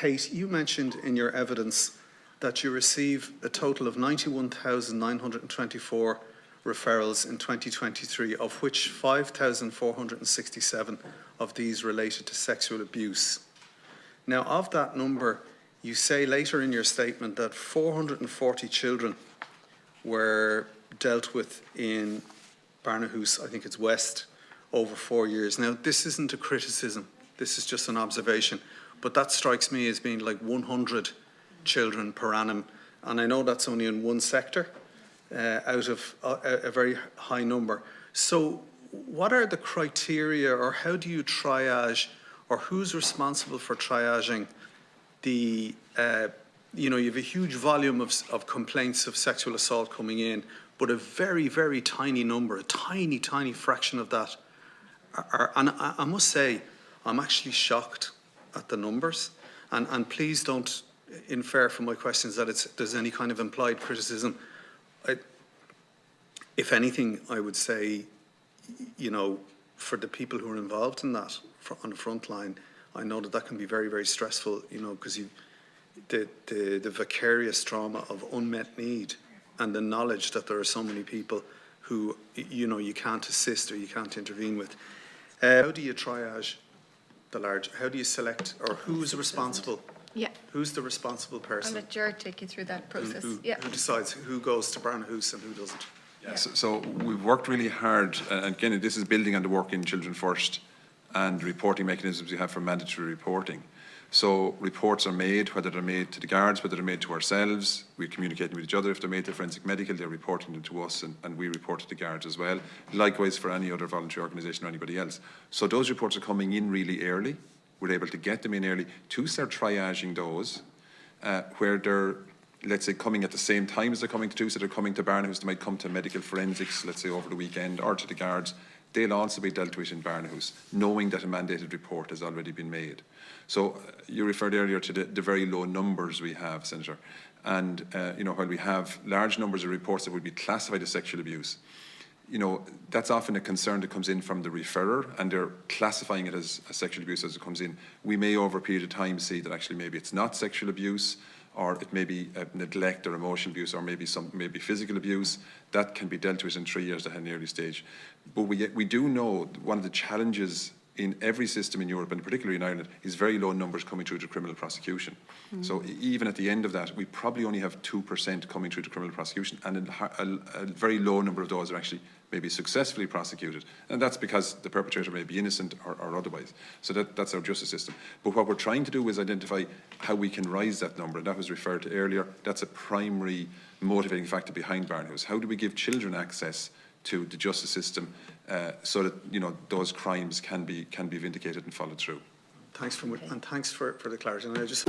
Kate, you mentioned in your evidence that you receive a total of 91,924 referrals in 2023, of which 5,467 of these related to sexual abuse. Now, of that number, you say later in your statement that 440 children were dealt with in Barnahus, I think it's West, over 4 years. Now, this isn't a criticism, this is just an observation, but that strikes me as being like 100 children per annum, and I know that's only in one sector out of a very high number. So what are the criteria, or how do you triage, or who's responsible for triaging the, you know, you have a huge volume of complaints of sexual assault coming in, but a very, very tiny number, a tiny, tiny fraction of that and I must say, I'm actually shocked at the numbers, and please don't infer from my questions that there's any kind of implied criticism. If anything, I would say, you know, for the people who are involved in that on the front line, I know that can be very, very stressful, you know, because the vicarious trauma of unmet need and the knowledge that there are so many people who, you know, you can't assist or you can't intervene with. How do you triage the large? How do you select, or who's responsible? Yeah. Who's the responsible person? I'll let Ger take you through that process. Who decides who goes to Barnahus and who doesn't? Yeah. So we've worked really hard, and again, this is building on the work in Children First and reporting mechanisms we have for mandatory reporting. So reports are made, whether they're made to the guards, whether they're made to ourselves, we communicate with each other. If they're made to forensic medical, they're reporting them to us, and we report to the guards as well. Likewise for any other voluntary organisation or anybody else. So those reports are coming in really early. We're able to get them in early to start triaging those where they're, let's say, coming at the same time as they're coming to Tusla, they're coming to Barnahus, they might come to medical forensics, let's say over the weekend, or to the guards. They'll also be dealt with in Barnahus, knowing that a mandated report has already been made. So you referred earlier to the very low numbers we have, Senator. And, you know, while we have large numbers of reports that would be classified as sexual abuse, you know, that's often a concern that comes in from the referrer, and they're classifying it as sexual abuse as it comes in. We may, over a period of time, see that actually maybe it's not sexual abuse, or it may be neglect or emotional abuse, or maybe physical abuse. That can be dealt with in 3 years at an early stage. But we do know one of the challenges in every system in Europe, and particularly in Ireland, is very low numbers coming through to criminal prosecution. So even at the end of that, we probably only have 2% coming through to criminal prosecution, and a very low number of those are actually maybe successfully prosecuted, and that's because the perpetrator may be innocent or otherwise. So that's our justice system. But what we're trying to do is identify how we can rise that number, and that was referred to earlier. That's a primary motivating factor behind Barnahus. How do we give children access to the justice system so that, you know, those crimes can be vindicated and followed through? Thanks and thanks for the clarity. And I just